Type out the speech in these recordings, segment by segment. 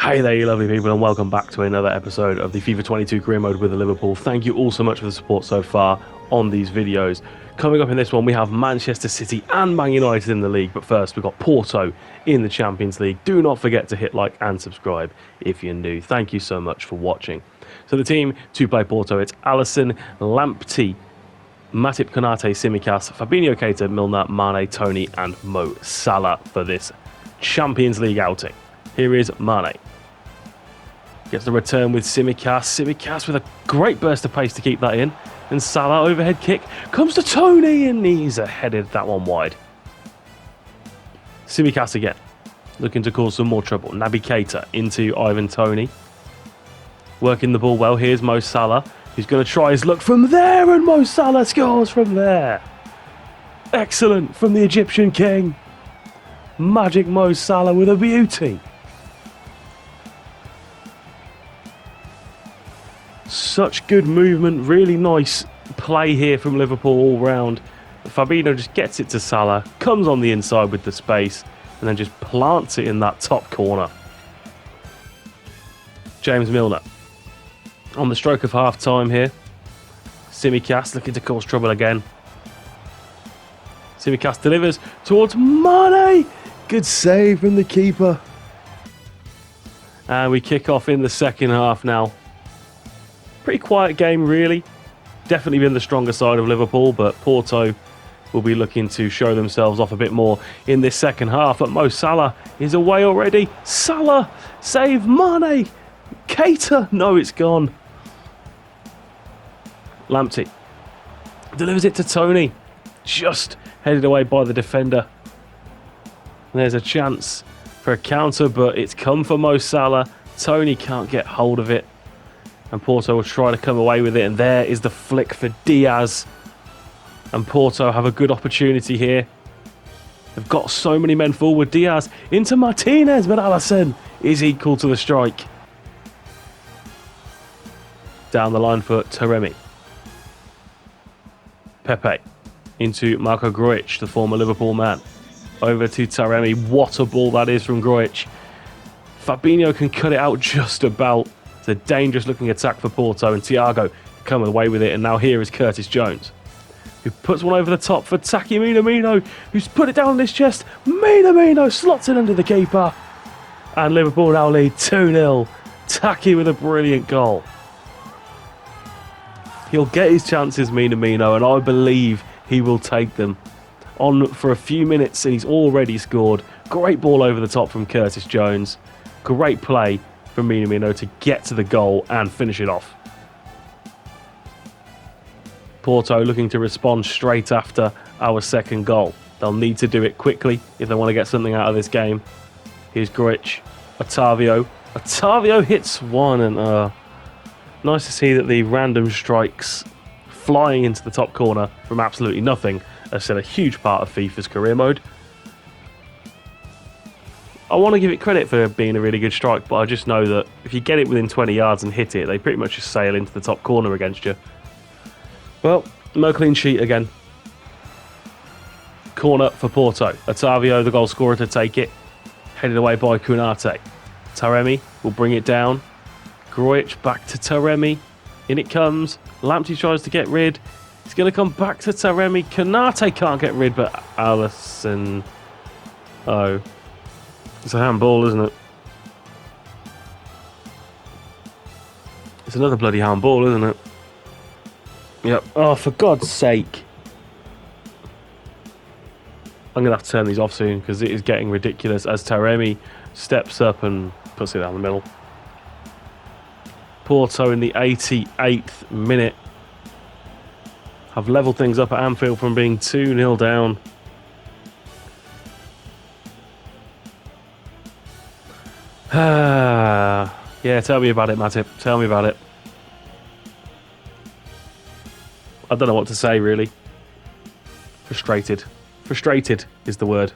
Hey there, you lovely people, and welcome back to another episode of the FIFA 22 Career Mode with Liverpool. Thank you all so much for the support so far on these videos. Coming up in this one, we have Manchester City and Man United in the league, but first we've got Porto in the Champions League. Do not forget to hit like and subscribe if you're new. Thank you so much for watching. So the team to play Porto, it's Alisson, Lamptey, Matip, Konate, Tsimikas, Fabinho, Keita, Milner, Mane, Tony and Mo Salah for this Champions League outing. Here is Mane. Gets the return with Tsimikas. Tsimikas with a great burst of pace to keep that in. And Salah, overhead kick, comes to Tony and he's headed that one wide. Tsimikas again, looking to cause some more trouble. Naby Keita into Ivan Tony. Working the ball well. Here's Mo Salah. He's going to try his luck from there, and Mo Salah scores from there. Excellent from the Egyptian king. Magic Mo Salah with a beauty. Such good movement, really nice play here from Liverpool all round. Fabinho just gets it to Salah, comes on the inside with the space, and then just plants it in that top corner. James Milner on the stroke of half time here. Tsimikas looking to cause trouble again. Tsimikas delivers towards Mane. Good save from the keeper. And we kick off in the second half now. Pretty quiet game, really. Definitely been the stronger side of Liverpool, but Porto will be looking to show themselves off a bit more in this second half. But Mo Salah is away already. Salah, save Mane. Keita, no, it's gone. Lamptey delivers it to Tony. Just headed away by the defender. There's a chance for a counter, but it's come for Mo Salah. Tony can't get hold of it. And Porto will try to come away with it. And there is the flick for Diaz. And Porto have a good opportunity here. They've got so many men forward. Diaz into Martinez, but Alisson is equal to the strike. Down the line for Taremi. Pepe into Marco Grujic, the former Liverpool man. Over to Taremi. What a ball that is from Grujic. Fabinho can cut it out just about. It's a dangerous looking attack for Porto, and Thiago come away with it. And now here is Curtis Jones, who puts one over the top for Taki Minamino, who's put it down on his chest. Minamino slots it under the keeper. And Liverpool now lead 2-0. Taki with a brilliant goal. He'll get his chances, Minamino, and I believe he will take them. On for a few minutes and he's already scored. Great ball over the top from Curtis Jones. Great play from Minamino to get to the goal and finish it off. Porto looking to respond straight after our second goal. They'll need to do it quickly if they want to get something out of this game. Here's Grujic. Otavio. Otavio hits one, and nice to see that the random strikes flying into the top corner from absolutely nothing are still a huge part of FIFA's career mode. I want to give it credit for being a really good strike, but I just know that if you get it within 20 yards and hit it, they pretty much just sail into the top corner against you. Well, no clean sheet again. Corner for Porto. Otavio, the goal scorer, to take it. Headed away by Konate. Taremi will bring it down. Grujic back to Taremi. In it comes. Lamptey tries to get rid. It's going to come back to Taremi. Konate can't get rid, but Alisson. Oh. It's a handball, isn't it? It's another bloody handball, isn't it? Yep. Oh, for God's sake. I'm going to have to turn these off soon because it is getting ridiculous as Taremi steps up and puts it down the middle. Porto in the 88th minute have levelled things up at Anfield from being 2-0 down. Yeah, tell me about it, Matip. Tell me about it. I don't know what to say, really. Frustrated. Frustrated is the word.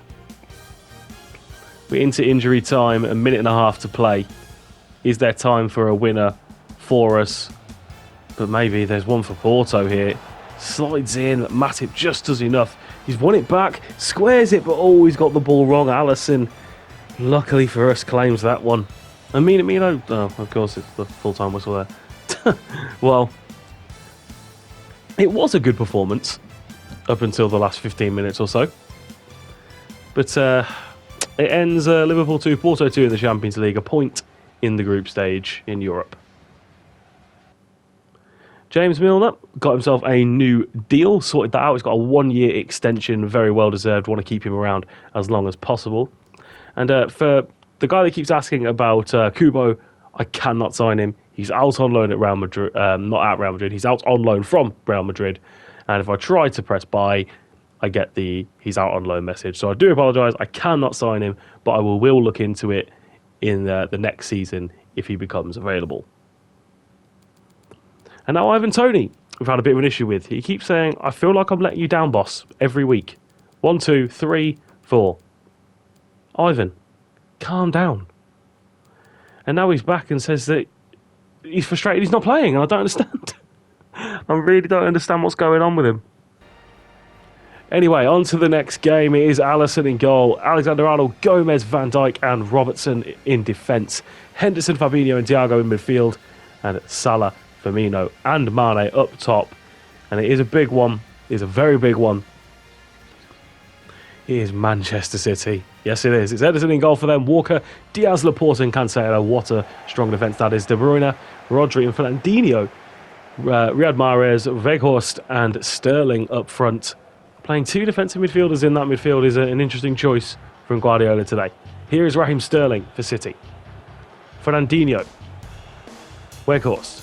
We're into injury time, a minute and a half to play. Is there time for a winner for us? But maybe there's one for Porto here. Slides in, Matip just does enough. He's won it back, squares it, but he's got the ball wrong. Alisson, luckily for us, claims that one. And Mino, oh, of course, it's the full-time whistle there. Well, it was a good performance up until the last 15 minutes or so. But it ends Liverpool 2, Porto 2 in the Champions League, a point in the group stage in Europe. James Milner got himself a new deal, sorted that out. He's got a 1-year extension, very well deserved. Want to keep him around as long as possible. And for the guy that keeps asking about Kubo, I cannot sign him. He's out on loan at Real Madrid, not at Real Madrid. He's out on loan from Real Madrid. And if I try to press buy, I get the he's out on loan message. So I do apologise. I cannot sign him, but I will look into it in the next season if he becomes available. And now Ivan Toney, we've had a bit of an issue with. He keeps saying, I feel like I'm letting you down, boss, every week. 1, 2, 3, 4. Ivan, calm down. And now he's back and says that he's frustrated he's not playing, and I don't understand. I really don't understand what's going on with him. Anyway, on to the next game. It is Alisson in goal, Alexander-Arnold, Gomez, Van Dijk and Robertson in defence. Henderson, Fabinho and Thiago in midfield. And Salah, Firmino and Mane up top. And it is a big one. It is a very big one. It is Manchester City. Yes, it is. It's Ederson in goal for them. Walker, Diaz, Laporte and Cancelo. What a strong defence that is. De Bruyne, Rodri and Fernandinho. Riyad Mahrez, Weghorst and Sterling up front. Playing two defensive midfielders in that midfield is an interesting choice from Guardiola today. Here is Raheem Sterling for City. Fernandinho. Weghorst.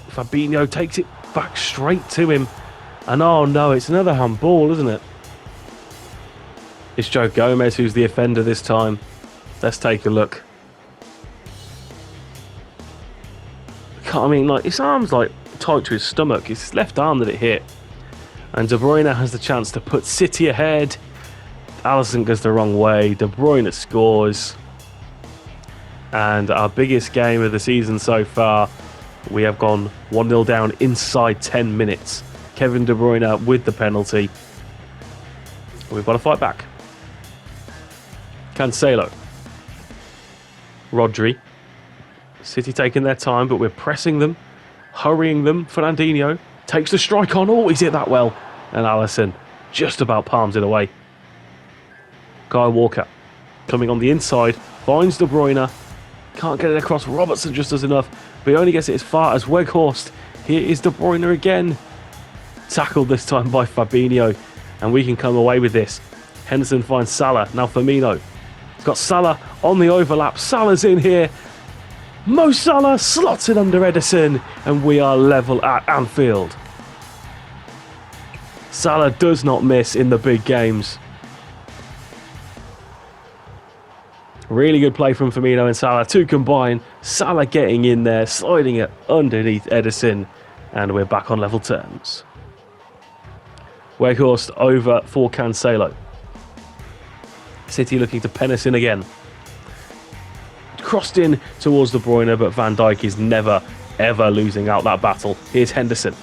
Fabinho takes it back straight to him. And oh no, it's another handball, isn't it? It's Joe Gomez who's the offender this time. Let's take a look. I mean, like, his arm's like tight to his stomach. It's his left arm that it hit. And De Bruyne has the chance to put City ahead. Alisson goes the wrong way. De Bruyne scores. And our biggest game of the season so far, we have gone 1-0 down inside 10 minutes. Kevin De Bruyne with the penalty. We've got to fight back. Cancelo. Rodri. City taking their time, but we're pressing them, hurrying them. Fernandinho takes the strike on. Oh, he's hit that well. And Alisson just about palms it away. Kyle Walker coming on the inside, finds De Bruyne. Can't get it across. Robertson just does enough, but he only gets it as far as Weghorst. Here is De Bruyne again. Tackled this time by Fabinho, and we can come away with this. Henderson finds Salah. Now Firmino. He's got Salah on the overlap. Salah's in here. Mo Salah slots it under Ederson, and we are level at Anfield. Salah does not miss in the big games. Really good play from Firmino and Salah to combine. Salah getting in there, sliding it underneath Ederson, and we're back on level terms. Weghorst over for Cancelo. City looking to pen us in again. Crossed in towards De Bruyne, but Van Dijk is never, ever losing out that battle. Here's Henderson.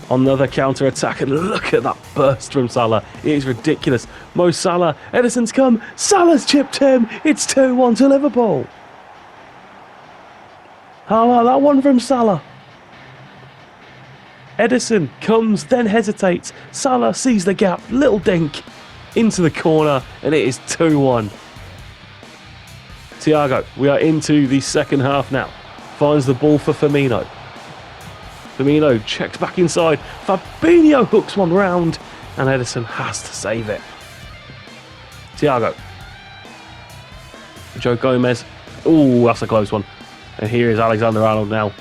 Another counter-attack, and look at that burst from Salah. It is ridiculous. Mo Salah, Ederson's come. Salah's chipped him. It's 2-1 to Liverpool. How about that one from Salah? Ederson comes, then hesitates. Salah sees the gap. Little dink into the corner, and it is 2-1. Thiago, we are into the second half now. Finds the ball for Firmino. Firmino checked back inside. Fabinho hooks one round, and Ederson has to save it. Thiago. Joe Gomez. Oh, that's a close one. And here is Alexander-Arnold now.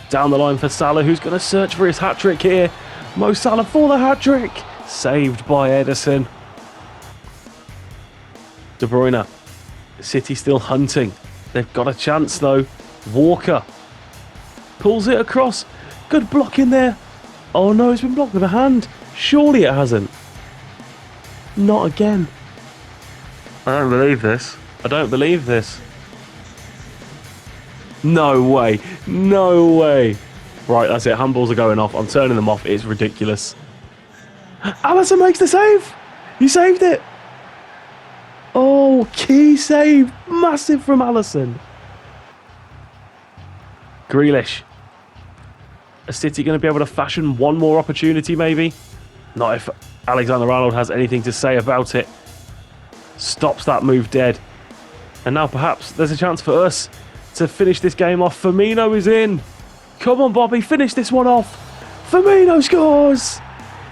Down the line for Salah, who's going to search for his hat-trick here. Mo Salah for the hat-trick. Saved by Ederson. De Bruyne. City still hunting. They've got a chance though. Walker pulls it across. Good block in there. Oh no, it's been blocked with a hand. Surely it hasn't. Not again. I don't believe this. I don't believe this. No way. No way. Right, that's it. Handballs are going off. I'm turning them off. It's ridiculous. Alisson makes the save. He saved it. Oh, key save. Massive from Alisson. Grealish. Is City going to be able to fashion one more opportunity, maybe? Not if Alexander-Arnold has anything to say about it. Stops that move dead. And now perhaps there's a chance for us to finish this game off. Firmino is in. Come on, Bobby, finish this one off. Firmino scores.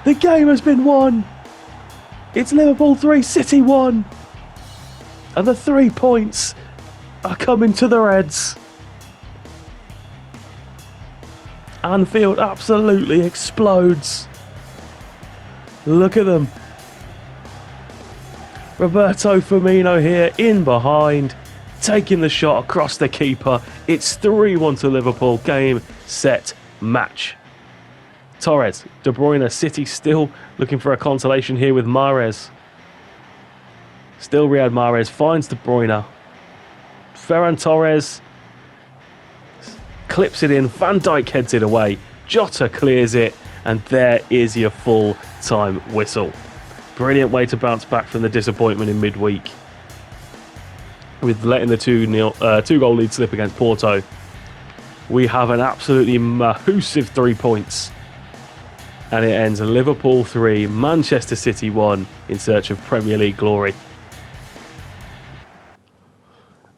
The game has been won. It's Liverpool 3, City 1. And the 3 points are coming to the Reds. Anfield absolutely explodes. Look at them. Roberto Firmino here in behind, taking the shot across the keeper. It's 3-1 to Liverpool. Game, set, match. Torres, De Bruyne, City still looking for a consolation here with Mahrez. Still Riyad Mahrez finds De Bruyne. Ferran Torres clips it in. Van Dijk heads it away. Jota clears it. And there is your full-time whistle. Brilliant way to bounce back from the disappointment in midweek. With letting the 2-goal lead slip against Porto. We have an absolutely massive 3 points. And it ends Liverpool 3, Manchester City 1 in search of Premier League glory.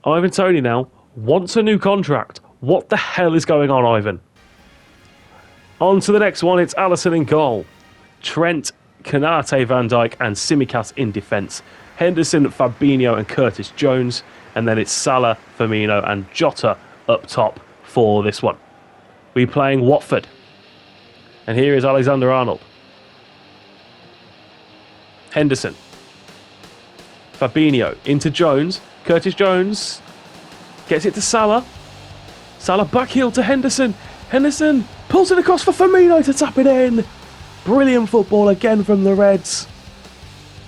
Ivan Toney now wants a new contract. What the hell is going on, Ivan? On to the next one, it's Alisson in goal. Trent, Konate, Van Dijk and Tsimikas in defence. Henderson, Fabinho and Curtis Jones. And then it's Salah, Firmino and Jota up top for this one. We're playing Watford. And here is Alexander-Arnold. Henderson. Fabinho into Jones. Curtis Jones gets it to Salah. Salah backheel to Henderson. Henderson pulls it across for Firmino to tap it in. Brilliant football again from the Reds.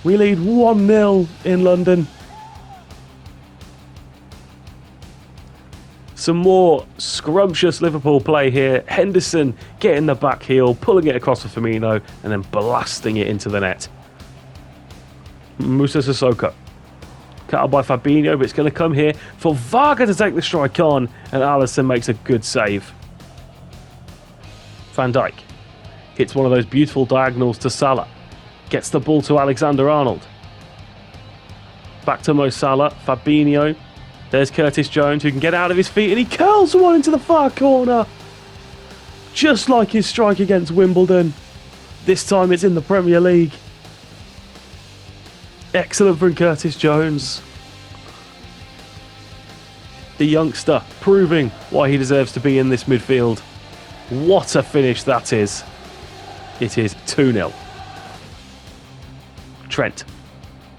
We lead 1-0 in London. Some more scrumptious Liverpool play here. Henderson getting the back heel, pulling it across for Firmino, and then blasting it into the net. Musa Sissoko. Cut out by Fabinho, but it's going to come here for Varga to take the strike on, and Alisson makes a good save. Van Dijk hits one of those beautiful diagonals to Salah. Gets the ball to Alexander-Arnold. Back to Mo Salah. Fabinho. There's Curtis Jones who can get out of his feet and he curls one into the far corner. Just like his strike against Wimbledon. This time it's in the Premier League. Excellent from Curtis Jones. The youngster proving why he deserves to be in this midfield. What a finish that is. It is 2-0. Trent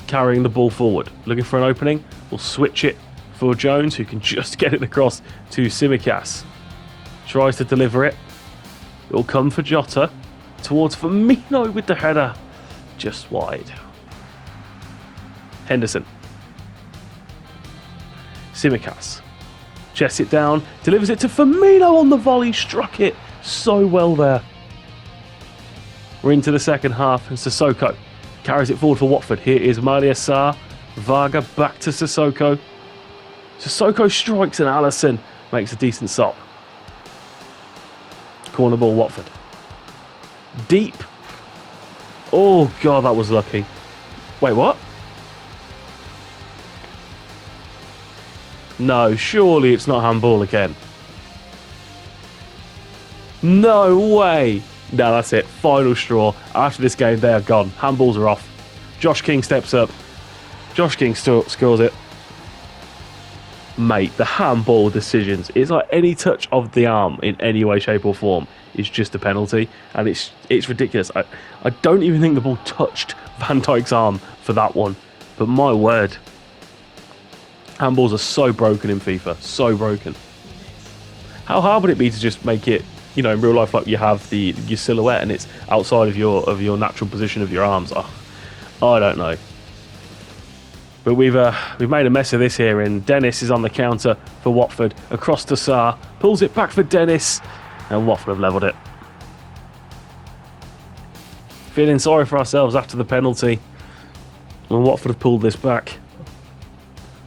carrying the ball forward. Looking for an opening. We'll switch it for Jones, who can just get it across to Tsimikas. Tries to deliver it. It will come for Jota. Towards Firmino with the header. Just wide. Henderson. Tsimikas. Chests it down. Delivers it to Firmino on the volley. Struck it so well there. We're into the second half and Sissoko carries it forward for Watford. Here is Malia Sarr. Varga back to Sissoko. Sissoko strikes and Alisson makes a decent stop. Corner ball, Watford. Deep. Oh, God, that was lucky. Wait, what? No, surely it's not handball again. No way. No, that's it. Final straw. After this game, they are gone. Handballs are off. Josh King steps up. Josh King scores it. Mate, the handball decisions. It's like any touch of the arm in any way, shape or form is just a penalty. And it's ridiculous. I don't even think the ball touched Van Dijk's arm for that one. But my word. Handballs are so broken in FIFA. So broken. How hard would it be to just make it, you know, in real life, like you have your silhouette and it's outside of your natural position of your arms? Oh, I don't know. But we've made a mess of this here, and Dennis is on the counter for Watford. Across to Sarr, pulls it back for Dennis, and Watford have levelled it. Feeling sorry for ourselves after the penalty, and Watford have pulled this back.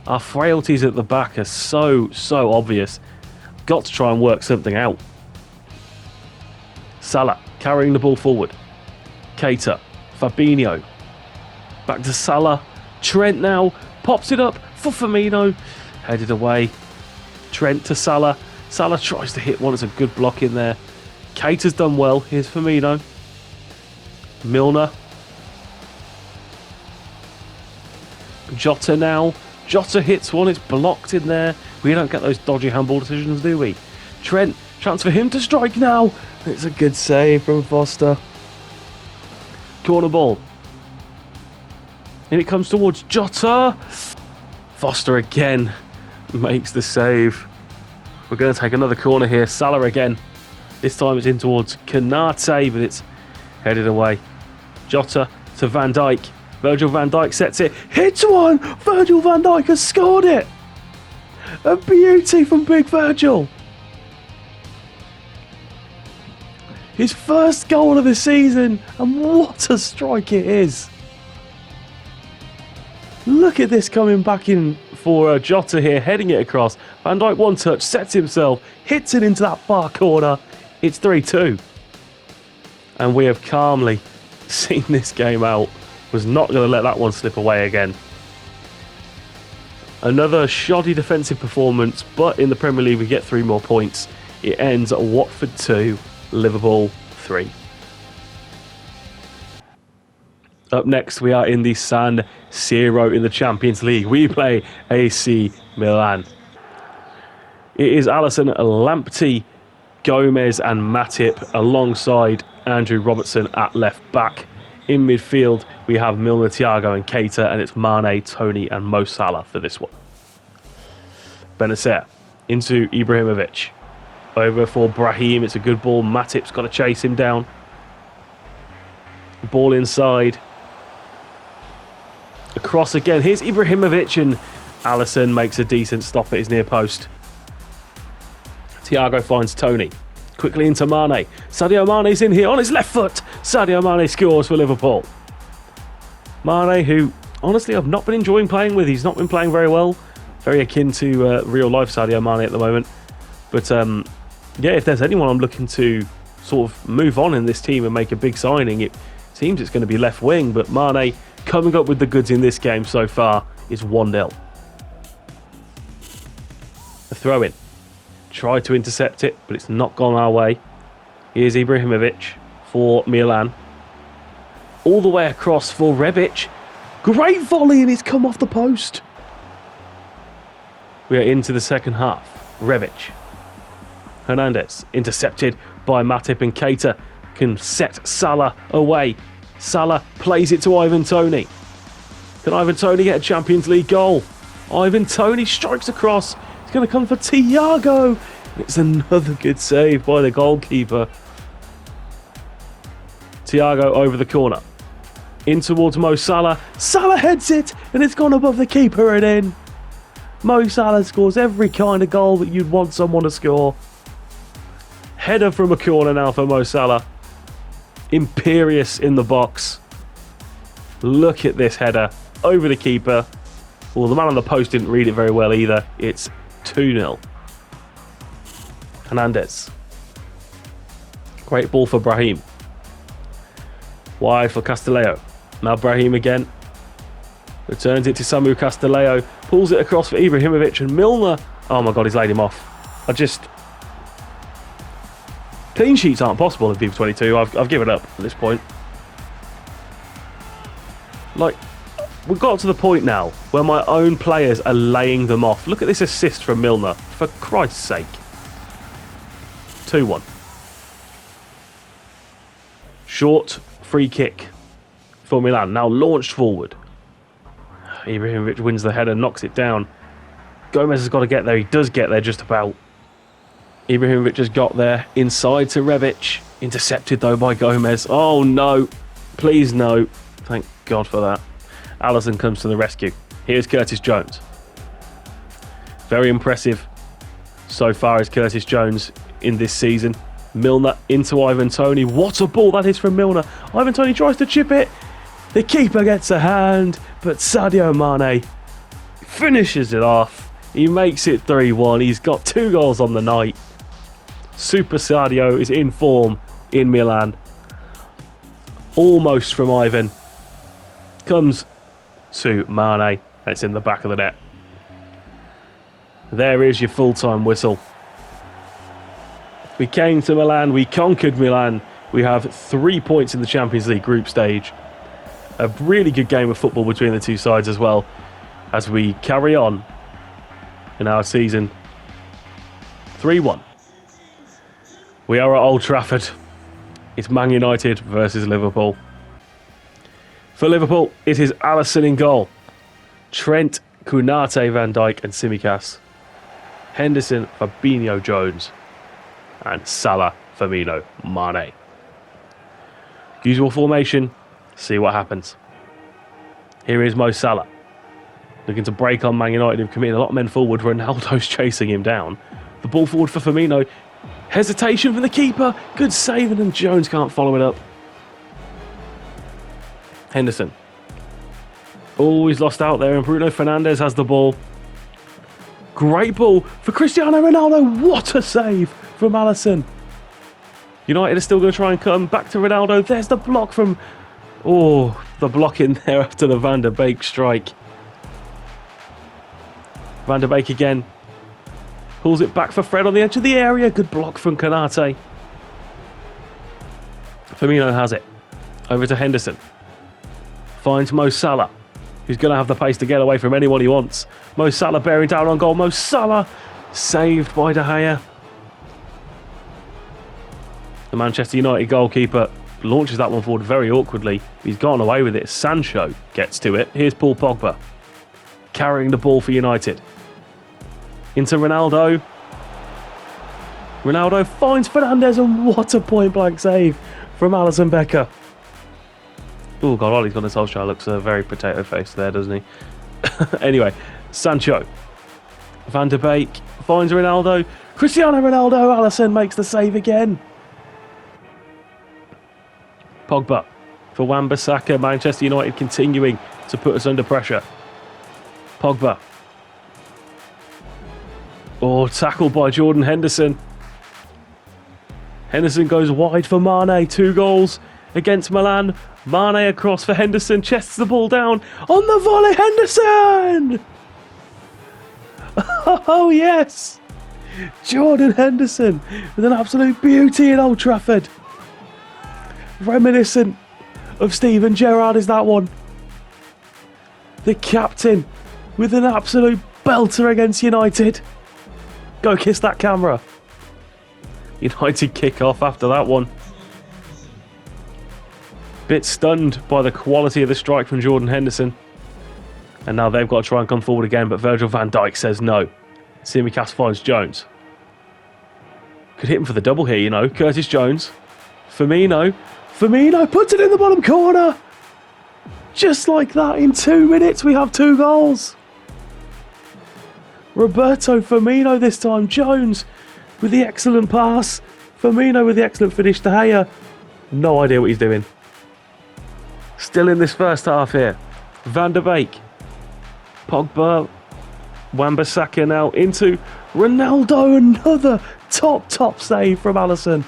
Our frailties at the back are so obvious. got to try and work something out. Salah carrying the ball forward. Keita, Fabinho. Back to Salah. Trent now pops it up for Firmino. Headed away. Trent to Salah. Salah tries to hit one. It's a good block in there. Keita's done well. Here's Firmino. Milner. Jota now. Jota hits one. It's blocked in there. We don't get those dodgy handball decisions, do we? Trent, chance for him to strike now. It's a good save from Foster. Corner ball. And it comes towards Jota. Foster again makes the save. We're going to take another corner here. Salah again. This time it's in towards Konate, but it's headed away. Jota to Van Dijk. Virgil van Dijk sets it. Hits one! Virgil van Dijk has scored it! A beauty from Big Virgil. His first goal of the season, and what a strike it is. Look at this coming back in for Jota here, heading it across. Van Dijk one touch, sets himself, hits it into that far corner. It's 3-2. And we have calmly seen this game out. Was not going to let that one slip away again. Another shoddy defensive performance, but in the Premier League we get 3 more points. It ends at Watford 2, Liverpool 3. Up next, we are in the San Siro in the Champions League. We play AC Milan. It is Alisson, Lamptey, Gomez and Matip alongside Andrew Robertson at left back. In midfield, we have Milner, Thiago and Keita, and it's Mane, Tony and Mo Salah for this one. Benacer into Ibrahimovic. Over for Brahim. It's a good ball. Matip's got to chase him down. Ball inside. Across again. Here's Ibrahimovic, and Alisson makes a decent stop at his near post. Thiago finds Tony. Quickly into Mane. Sadio Mane's in here on his left foot. Sadio Mane scores for Liverpool. Mane, who honestly I've not been enjoying playing with. He's not been playing very well. Very akin to real life Sadio Mane at the moment. But yeah, if there's anyone I'm looking to sort of move on in this team and make a big signing, it seems it's going to be left wing. But Mane coming up with the goods in this game so far is 1-0. A throw in. Tried to intercept it, but it's not gone our way. Here's Ibrahimovic for Milan. All the way across for Rebic. Great volley, and it's come off the post. We are into the second half. Rebic. Hernandez intercepted by Matip, and Keita can set Salah away. Salah plays it to Ivan Toney. Can Ivan Toney get a Champions League goal? Ivan Toney strikes across. It's going to come for Thiago. It's another good save by the goalkeeper. Thiago over the corner. In towards Mo Salah. Salah heads it, and it's gone above the keeper and in. Mo Salah scores every kind of goal that you'd want someone to score. Header from a corner now for Mo Salah. Imperious in the box. Look at this header over the keeper. Well, the man on the post didn't read it very well either. It's 2-0. Hernandez. Great ball for Brahim. Wide for Castillejo. Now Brahim again. Returns it to Samu Castillejo. Pulls it across for Ibrahimovic, and Milner. Oh my God, he's laid him off. Clean sheets aren't possible in FIFA 22. I've given up at this point. Like, we've got to the point now where my own players are laying them off. Look at this assist from Milner, for Christ's sake. 2-1. Short free kick for Milan, now launched forward. Ibrahimovic wins the header, knocks it down. Gomez has got to get there. He does get there just about. Ibrahimovic has got there, inside to Rebic. Intercepted though by Gomez. Oh no, please no. Thank God for that. Alisson comes to the rescue. Here's Curtis Jones. Very impressive so far as Curtis Jones in this season. Milner into Ivan Toney. What a ball that is from Milner. Ivan Toney tries to chip it. The keeper gets a hand, but Sadio Mane finishes it off. He makes it 3-1. He's got 2 goals on the night. Super Sadio is in form in Milan. Almost from Ivan. Comes to Mane. And it's in the back of the net. There is your full-time whistle. We came to Milan. We conquered Milan. We have 3 points in the Champions League group stage. A really good game of football between the two sides as well, as we carry on in our season. 3-1. We are at Old Trafford. It's Man United versus Liverpool. For Liverpool, it is Alisson in goal. Trent, Konate, Van Dijk and Tsimikas. Henderson, Fabinho, Jones. And Salah, Firmino, Mane. Usual formation. See what happens. Here is Mo Salah. Looking to break on Man United, who've committed a lot of men forward. Ronaldo's chasing him down. The ball forward for Firmino. Hesitation from the keeper. Good save, and Jones can't follow it up. Henderson. Always lost out there, and Bruno Fernandes has the ball. Great ball for Cristiano Ronaldo. What a save from Alisson. United are still going to try and come back to Ronaldo. There's the block from... Oh, the block in there after the Van der Beek strike. Van der Beek again. Pulls it back for Fred on the edge of the area. Good block from Konate. Firmino has it. Over to Henderson. Finds Mo Salah, who's going to have the pace to get away from anyone he wants. Mo Salah bearing down on goal. Mo Salah saved by De Gea. The Manchester United goalkeeper launches that one forward very awkwardly. He's gotten away with it. Sancho gets to it. Here's Paul Pogba carrying the ball for United. Into Ronaldo. Ronaldo finds Fernandes, and what a point-blank save from Alisson Becker. Oh, God, Ollie's got a Solskjaer. Looks a very potato face there, doesn't he? Anyway, Sancho. Van der Beek finds Ronaldo. Cristiano Ronaldo. Alisson makes the save again. Pogba for Wan-Bissaka. Manchester United continuing to put us under pressure. Pogba. Oh, tackled by Jordan Henderson. Henderson goes wide for Mane. 2 goals against Milan. Mane across for Henderson. Chests the ball down. On the volley, Henderson! Oh, yes! Jordan Henderson with an absolute beauty in Old Trafford. Reminiscent of Steven Gerrard is that one. The captain with an absolute belter against United. Go kiss that camera. United kick off after that one. Bit stunned by the quality of the strike from Jordan Henderson. And now they've got to try and come forward again, but Virgil van Dijk says no. Tsimikas finds Jones. Could hit him for the double here, you know. Curtis Jones. Firmino. Firmino puts it in the bottom corner. Just like that, in 2 minutes, we have 2 goals. Roberto Firmino this time. Jones with the excellent pass. Firmino with the excellent finish. De Gea, no idea what he's doing. Still in this first half here. Van der Beek. Pogba. Wan-Bissaka now into Ronaldo. Another top save from Alisson.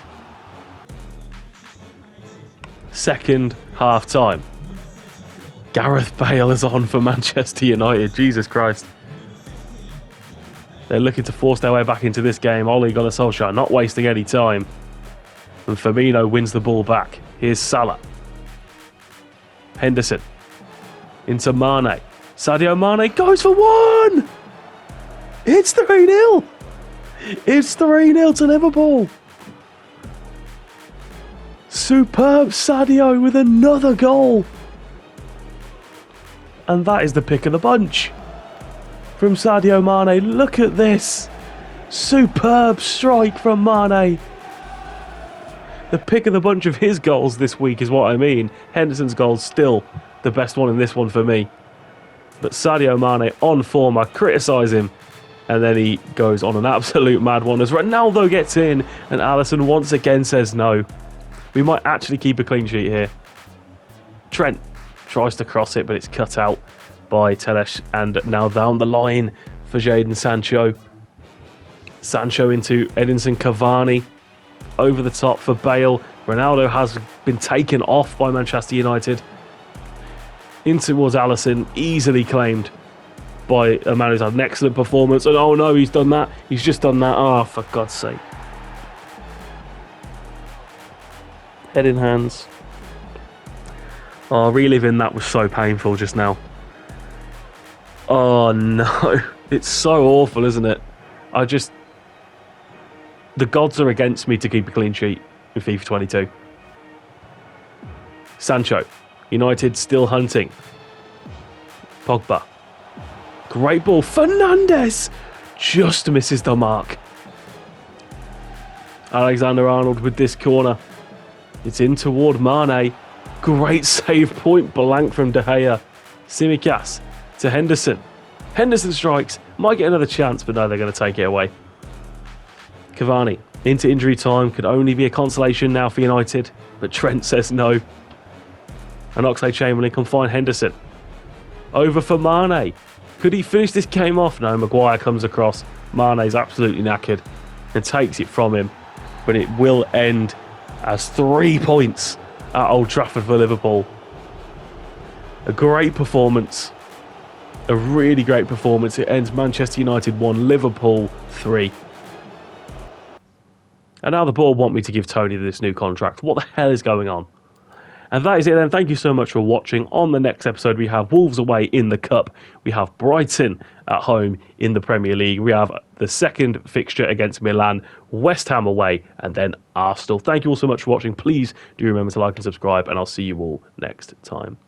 Second half time. Gareth Bale is on for Manchester United. Jesus Christ. They're looking to force their way back into this game. Ole Gunnar Solskjaer not wasting any time. And Firmino wins the ball back. Here's Salah. Henderson. Into Mane. Sadio Mane goes for 1! It's 3-0! It's 3-0 to Liverpool. Superb Sadio with another goal. And that is the pick of the bunch. From Sadio Mane, look at this. Superb strike from Mane. The pick of the bunch of his goals this week is what I mean. Henderson's goal's still the best one in this one for me. But Sadio Mane on form, I criticise him. And then he goes on an absolute mad one as Ronaldo gets in and Alisson once again says no. We might actually keep a clean sheet here. Trent tries to cross it, but it's cut out by Teles, and now down the line for Jadon Sancho. Sancho into Edinson Cavani. Over the top for Bale. Ronaldo has been taken off by Manchester United. In towards Alisson. Easily claimed by a man who's had an excellent performance. And oh no, he's done that. He's just done that. Oh, for God's sake. Head in hands. Oh, reliving that was so painful just now. Oh no. It's so awful, isn't it? The gods are against me to keep a clean sheet in FIFA 22. Sancho. United still hunting. Pogba. Great ball. Fernandes just misses the mark. Alexander-Arnold with this corner. It's in toward Mane. Great save, point blank from De Gea. Tsimikas to Henderson. Henderson strikes. Might get another chance, but no, they're going to take it away. Cavani into injury time. Could only be a consolation now for United, but Trent says no. And Oxlade-Chamberlain can find Henderson. Over for Mane. Could he finish this game off? No, Maguire comes across. Mane's absolutely knackered and takes it from him. But it will end as 3 points at Old Trafford for Liverpool. A great performance. A really great performance. It ends Manchester United 1, Liverpool 3. And now the board want me to give Tony this new contract. What the hell is going on? And that is it then. Thank you so much for watching. On the next episode, we have Wolves away in the Cup. We have Brighton at home in the Premier League. We have the second fixture against Milan, West Ham away, and then Arsenal. Thank you all so much for watching. Please do remember to like and subscribe, and I'll see you all next time.